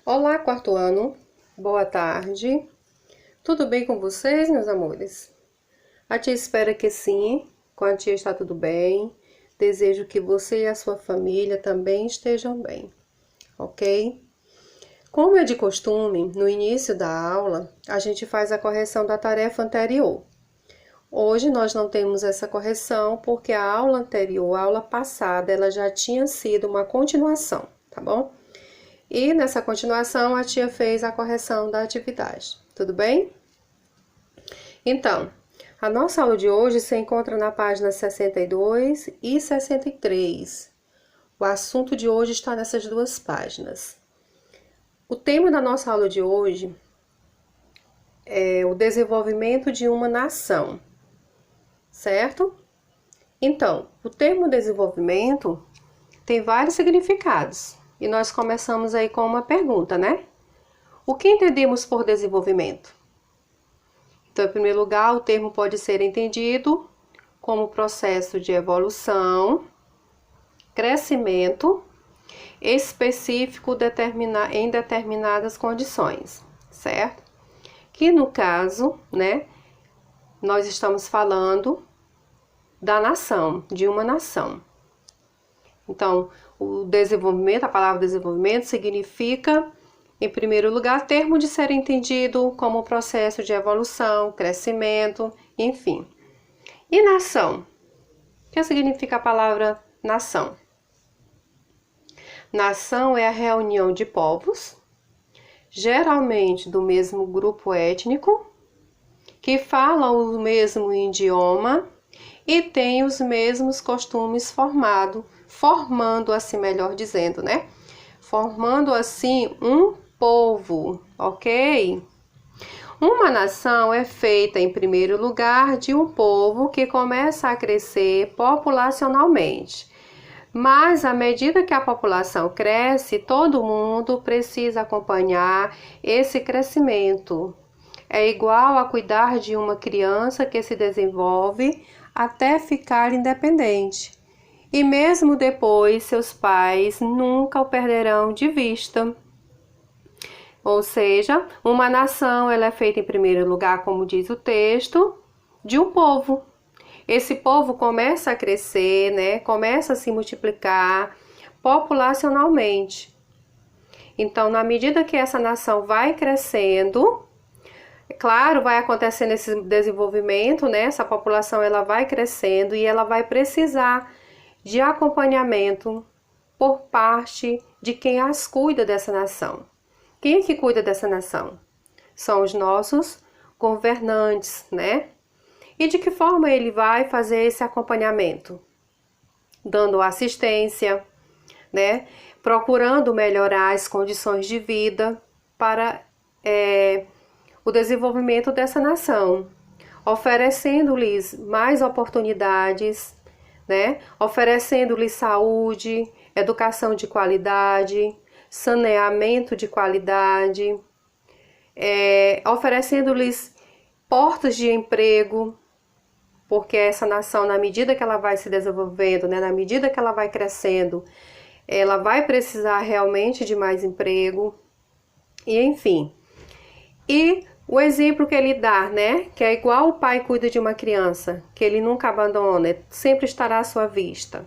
Olá, quarto ano. Boa tarde. Tudo bem com vocês, meus amores? A tia espera que sim. Com a tia está tudo bem. Desejo que você e a sua família também estejam bem, ok? Como é de costume, no início da aula, a gente faz a correção da tarefa anterior. Hoje nós não temos essa correção porque a aula anterior, a aula passada, ela já tinha sido uma continuação, tá bom? E nessa continuação a tia fez a correção da atividade, tudo bem? Então, a nossa aula de hoje se encontra na página 62 e 63. O assunto de hoje está nessas duas páginas. O tema da nossa aula de hoje é o desenvolvimento de uma nação, certo? Então, o termo desenvolvimento tem vários significados. E nós começamos aí com uma pergunta, né? O que entendemos por desenvolvimento? Então, em primeiro lugar, o termo pode ser entendido como processo de evolução, crescimento específico em determinadas condições, certo? Que no caso, né, nós estamos falando da nação, de uma nação. Então, o desenvolvimento, a palavra desenvolvimento significa, em primeiro lugar, termo de ser entendido como processo de evolução, crescimento, enfim. E nação? O que significa a palavra nação? Nação é a reunião de povos, geralmente do mesmo grupo étnico, que falam o mesmo idioma e têm os mesmos costumes formando assim, melhor dizendo, né? Formando assim um povo, ok? Uma nação é feita, em primeiro lugar, de um povo que começa a crescer populacionalmente. Mas, à medida que a população cresce, todo mundo precisa acompanhar esse crescimento. É igual a cuidar de uma criança que se desenvolve até ficar independente. E mesmo depois, seus pais nunca o perderão de vista. Ou seja, uma nação ela é feita em primeiro lugar, como diz o texto, de um povo. Esse povo começa a crescer, né? Começa a se multiplicar populacionalmente. Então, na medida que essa nação vai crescendo, claro, vai acontecendo esse desenvolvimento, né? Essa população ela vai crescendo e ela vai precisar de acompanhamento por parte de quem as cuida dessa nação. Quem é que cuida dessa nação? São os nossos governantes, né? E de que forma ele vai fazer esse acompanhamento? Dando assistência, né? Procurando melhorar as condições de vida para o desenvolvimento dessa nação, oferecendo-lhes mais oportunidades, né? Oferecendo-lhes saúde, educação de qualidade, saneamento de qualidade, oferecendo-lhes portas de emprego, porque essa nação, na medida que ela vai se desenvolvendo, né, na medida que ela vai crescendo, ela vai precisar realmente de mais emprego, e enfim. E o exemplo que ele dá, né, que é igual o pai cuida de uma criança, que ele nunca abandona, sempre estará à sua vista.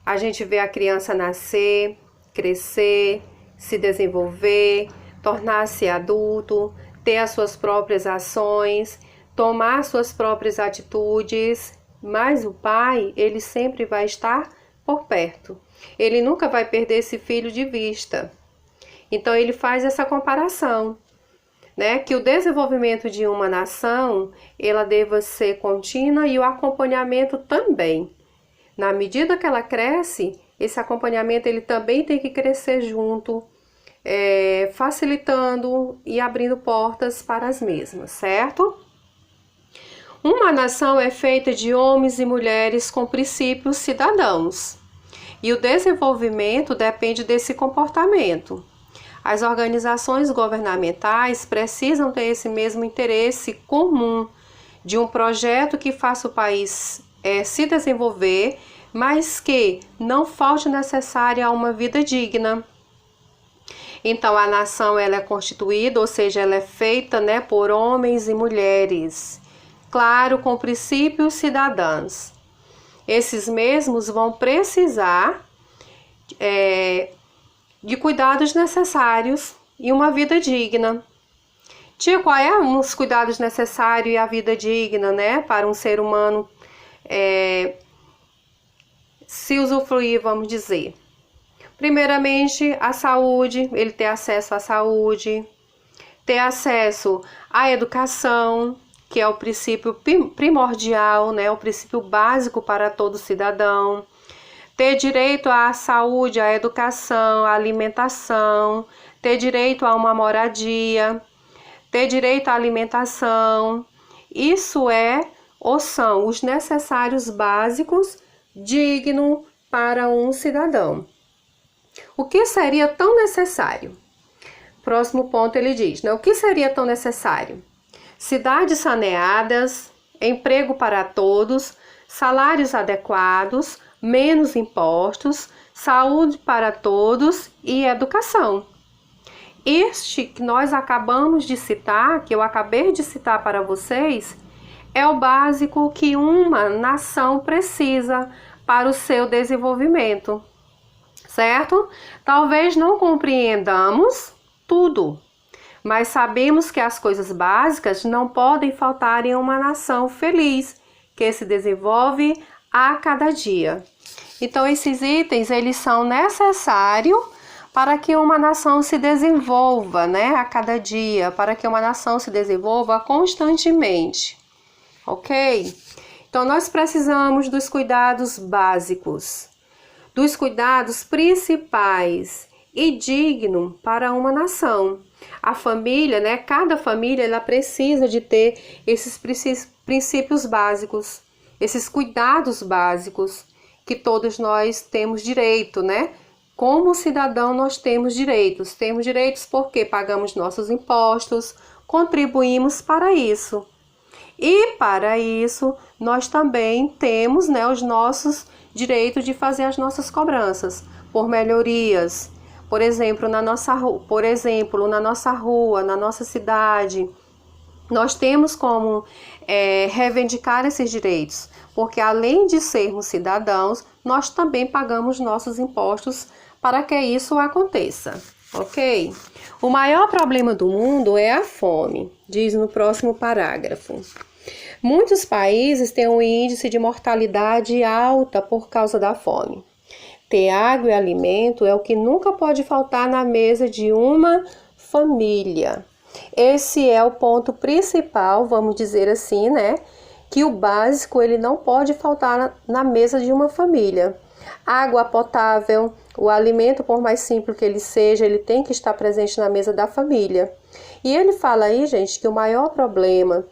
A gente vê a criança nascer, crescer, se desenvolver, tornar-se adulto, ter as suas próprias ações, tomar suas próprias atitudes, mas o pai, ele sempre vai estar por perto. Ele nunca vai perder esse filho de vista. Então ele faz essa comparação, né, que o desenvolvimento de uma nação, ela deva ser contínua e o acompanhamento também. Na medida que ela cresce, esse acompanhamento ele também tem que crescer junto, facilitando e abrindo portas para as mesmas, certo? Uma nação é feita de homens e mulheres com princípios cidadãos, e o desenvolvimento depende desse comportamento. As organizações governamentais precisam ter esse mesmo interesse comum de um projeto que faça o país se desenvolver, mas que não falte necessária a uma vida digna. Então, a nação ela é constituída, ou seja, ela é feita, né, por homens e mulheres, claro, com princípios cidadãos. Esses mesmos vão precisar de cuidados necessários e uma vida digna. Tia, qual é os cuidados necessários e a vida digna, né, para um ser humano se usufruir, vamos dizer? Primeiramente, a saúde, ele ter acesso à saúde, ter acesso à educação, que é o princípio primordial, né, o princípio básico para todo cidadão. Ter direito à saúde, à educação, à alimentação, ter direito a uma moradia, ter direito à alimentação. Isso ou são os necessários básicos dignos para um cidadão. O que seria tão necessário? Próximo ponto ele diz, né? O que seria tão necessário? Cidades saneadas, emprego para todos, salários adequados, menos impostos, saúde para todos e educação. Este que nós acabamos de citar, que eu acabei de citar para vocês, é o básico que uma nação precisa para o seu desenvolvimento, certo? Talvez não compreendamos tudo, mas sabemos que as coisas básicas não podem faltar em uma nação feliz, que se desenvolve a cada dia. Então, esses itens, eles são necessários para que uma nação se desenvolva, né, a cada dia, para que uma nação se desenvolva constantemente, ok? Então, nós precisamos dos cuidados básicos, dos cuidados principais e dignos para uma nação. A família, né, cada família, ela precisa de ter esses princípios básicos, esses cuidados básicos, que todos nós temos direito, né? Como cidadão, nós temos direitos. Temos direitos porque pagamos nossos impostos, contribuímos para isso. E para isso, nós também temos, né, os nossos direitos de fazer as nossas cobranças por melhorias. Por exemplo, na nossa rua, na nossa cidade, nós temos como reivindicar esses direitos, porque além de sermos cidadãos, nós também pagamos nossos impostos para que isso aconteça, ok? O maior problema do mundo é a fome, diz no próximo parágrafo. Muitos países têm um índice de mortalidade alta por causa da fome. Ter água e alimento é o que nunca pode faltar na mesa de uma família. Esse é o ponto principal, vamos dizer assim, né? Que o básico ele não pode faltar na mesa de uma família. Água potável, o alimento, por mais simples que ele seja, ele tem que estar presente na mesa da família. E ele fala aí, gente, que o maior problema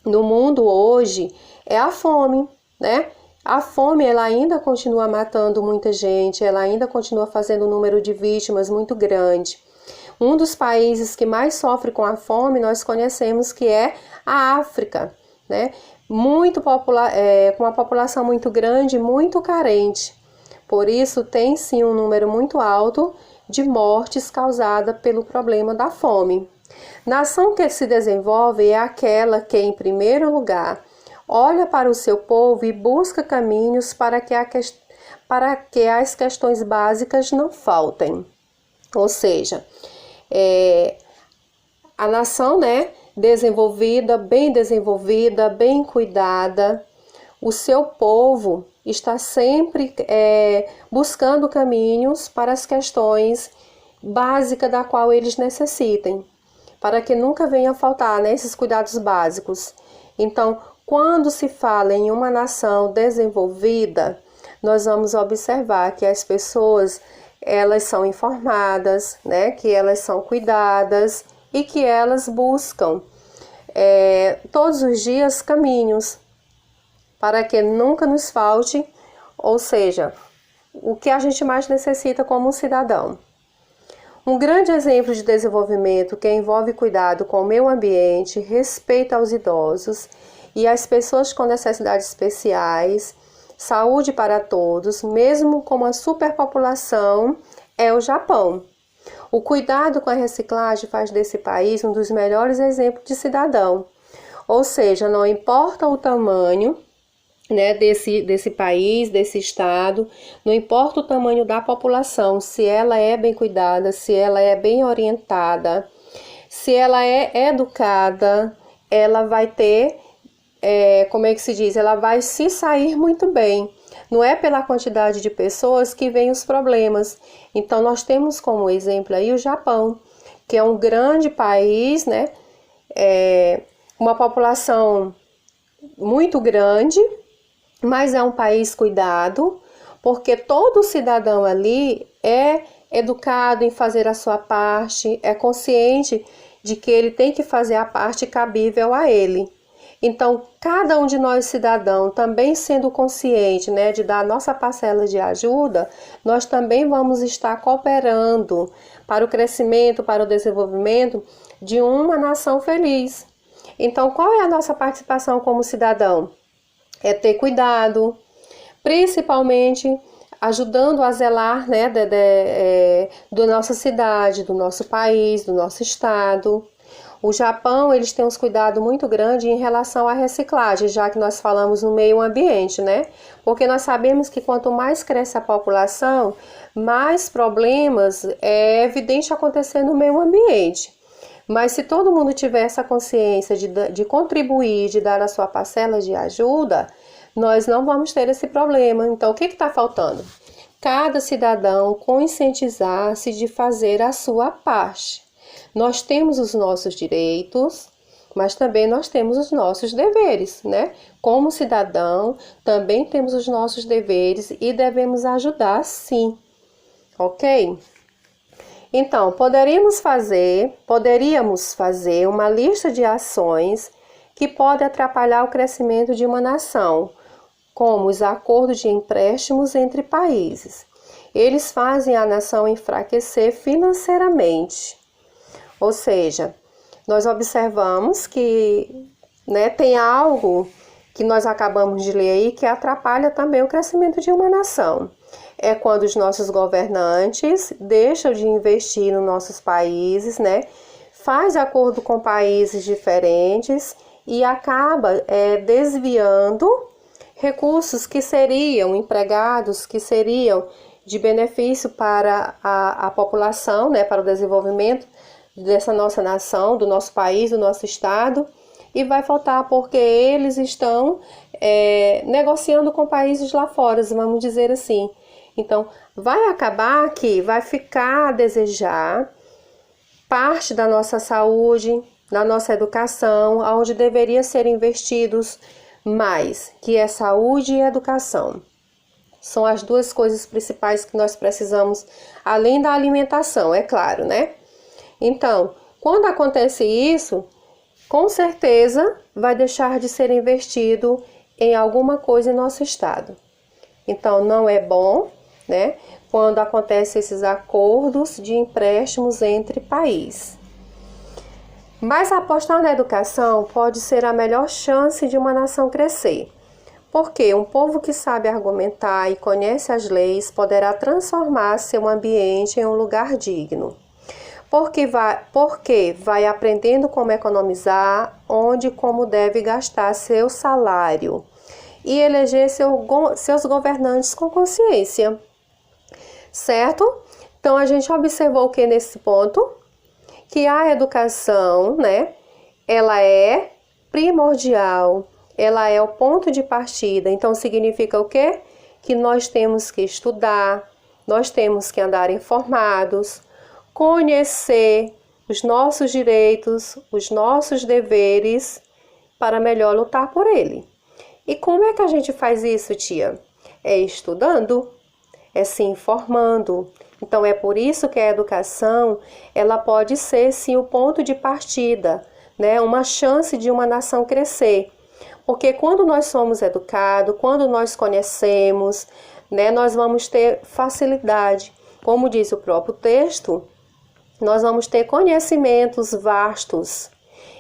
no mundo hoje é a fome, né? A fome, ela ainda continua matando muita gente, ela ainda continua fazendo um número de vítimas muito grande. Um dos países que mais sofre com a fome, nós conhecemos que é a África, né? Com uma população muito grande, muito carente. Por isso, tem sim um número muito alto de mortes causadas pelo problema da fome. Nação que se desenvolve é aquela que, em primeiro lugar, olha para o seu povo e busca caminhos para que as questões básicas não faltem. Ou seja, a nação, né, desenvolvida, bem cuidada, o seu povo está sempre buscando caminhos para as questões básicas da qual eles necessitem, para que nunca venha a faltar, né, esses cuidados básicos. Então, quando se fala em uma nação desenvolvida, nós vamos observar que as pessoas, elas são informadas, né, que elas são cuidadas e que elas buscam todos os dias caminhos para que nunca nos falte, ou seja, o que a gente mais necessita como cidadão. Um grande exemplo de desenvolvimento que envolve cuidado com o meio ambiente, respeito aos idosos e às pessoas com necessidades especiais, saúde para todos, mesmo com uma superpopulação, é o Japão. O cuidado com a reciclagem faz desse país um dos melhores exemplos de cidadão. Ou seja, não importa o tamanho, né, desse país, desse estado, não importa o tamanho da população, se ela é bem cuidada, se ela é bem orientada, se ela é educada, ela vai ter, como é que se diz? Ela vai se sair muito bem. Não é pela quantidade de pessoas que vem os problemas. Então, nós temos como exemplo aí o Japão, que é um grande país, né? Uma população muito grande, mas é um país cuidado, porque todo cidadão ali é educado em fazer a sua parte, é consciente de que ele tem que fazer a parte cabível a ele. Então, cada um de nós cidadão, também sendo consciente, né, de dar a nossa parcela de ajuda, nós também vamos estar cooperando para o crescimento, para o desenvolvimento de uma nação feliz. Então, qual é a nossa participação como cidadão? É ter cuidado, principalmente ajudando a zelar, né, da nossa cidade, do nosso país, do nosso estado. O Japão, eles têm uns cuidados muito grandes em relação à reciclagem, já que nós falamos no meio ambiente, né? Porque nós sabemos que quanto mais cresce a população, mais problemas é evidente acontecer no meio ambiente. Mas se todo mundo tiver essa consciência de contribuir, de dar a sua parcela de ajuda, nós não vamos ter esse problema. Então, o que está faltando? Cada cidadão conscientizar-se de fazer a sua parte. Nós temos os nossos direitos, mas também nós temos os nossos deveres, né? Como cidadão, também temos os nossos deveres e devemos ajudar, sim, ok? Então, poderíamos fazer uma lista de ações que podem atrapalhar o crescimento de uma nação, como os acordos de empréstimos entre países. Eles fazem a nação enfraquecer financeiramente. Ou seja, nós observamos que, né, tem algo que nós acabamos de ler aí que atrapalha também o crescimento de uma nação. É quando os nossos governantes deixam de investir nos nossos países, né, faz acordo com países diferentes e acaba desviando recursos que seriam empregados, que seriam de benefício para a população, né, para o desenvolvimento dessa nossa nação, do nosso país, do nosso estado, e vai faltar porque eles estão negociando com países lá fora, vamos dizer assim. Então, vai acabar que vai ficar a desejar parte da nossa saúde, da nossa educação, onde deveria ser investidos mais, que é saúde e educação. São as duas coisas principais que nós precisamos, além da alimentação, é claro, né? Então, quando acontece isso, com certeza vai deixar de ser investido em alguma coisa em nosso estado. Então, não é bom, né, quando acontecem esses acordos de empréstimos entre países. Mas apostar na educação pode ser a melhor chance de uma nação crescer. Porque um povo que sabe argumentar e conhece as leis poderá transformar seu ambiente em um lugar digno. Porque vai aprendendo como economizar, onde e como deve gastar seu salário e eleger seus governantes com consciência. Certo? Então, a gente observou o que nesse ponto? Que a educação, né, ela é primordial, ela é o ponto de partida. Então, significa o quê? Que nós temos que estudar, nós temos que andar informados, conhecer os nossos direitos, os nossos deveres, para melhor lutar por ele. E como é que a gente faz isso, tia? É estudando, é se informando. Então, é por isso que a educação, ela pode ser, sim, o ponto de partida, né? Uma chance de uma nação crescer. Porque quando nós somos educados, quando nós conhecemos, né, nós vamos ter facilidade. Como diz o próprio texto, nós vamos ter conhecimentos vastos.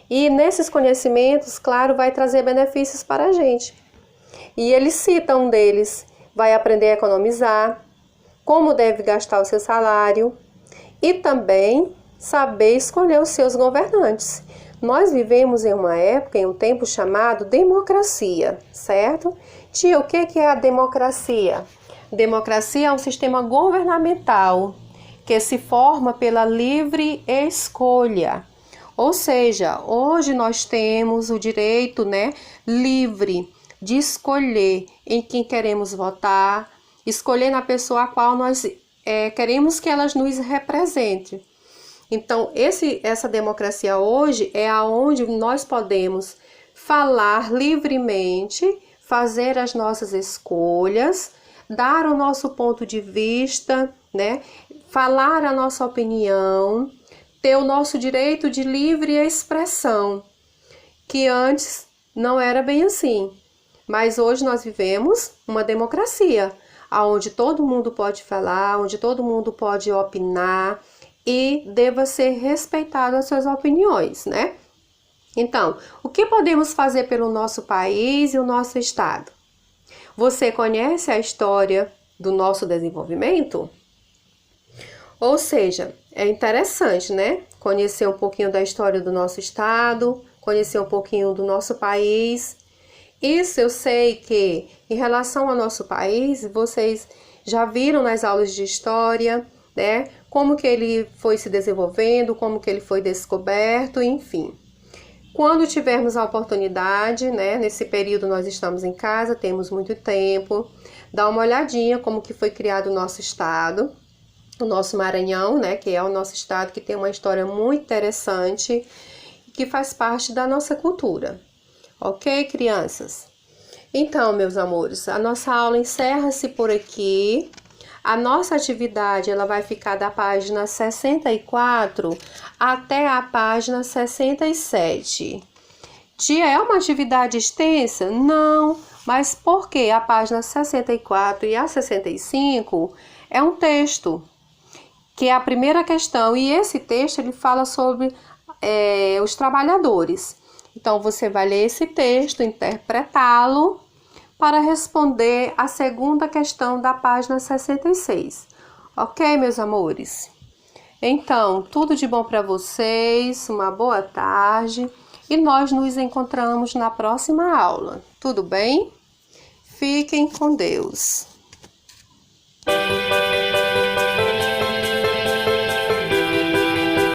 E nesses conhecimentos, claro, vai trazer benefícios para a gente. E ele cita um deles, vai aprender a economizar, como deve gastar o seu salário e também saber escolher os seus governantes. Nós vivemos em uma época, em um tempo chamado democracia, certo? Tia, o que é a democracia? Democracia é um sistema governamental que se forma pela livre escolha. Ou seja, hoje nós temos o direito, livre de escolher em quem queremos votar, escolher na pessoa a qual nós queremos que elas nos represente. Então, essa democracia hoje é aonde nós podemos falar livremente, fazer as nossas escolhas, dar o nosso ponto de vista, falar a nossa opinião, ter o nosso direito de livre expressão, que antes não era bem assim. Mas hoje nós vivemos uma democracia, onde todo mundo pode falar, onde todo mundo pode opinar e deva ser respeitado as suas opiniões, Então, o que podemos fazer pelo nosso país e o nosso estado? Você conhece a história do nosso desenvolvimento? Ou seja, é interessante, Conhecer um pouquinho da história do nosso estado, conhecer um pouquinho do nosso país. Isso eu sei que, em relação ao nosso país, vocês já viram nas aulas de história, como que ele foi se desenvolvendo, como que ele foi descoberto, enfim. Quando tivermos a oportunidade, nesse período nós estamos em casa, temos muito tempo, dá uma olhadinha como que foi criado o nosso estado, o nosso Maranhão, que é o nosso estado que tem uma história muito interessante, que faz parte da nossa cultura. Ok, crianças? Então, meus amores, a nossa aula encerra-se por aqui. A nossa atividade ela vai ficar da página 64 até a página 67. Tia, é uma atividade extensa? Não, mas por que a página 64 e a 65 é um texto, que é a primeira questão, e esse texto ele fala sobre os trabalhadores. Então, você vai ler esse texto, interpretá-lo, para responder a segunda questão da página 66. Ok, meus amores? Então, tudo de bom para vocês, uma boa tarde e nós nos encontramos na próxima aula. Tudo bem? Fiquem com Deus.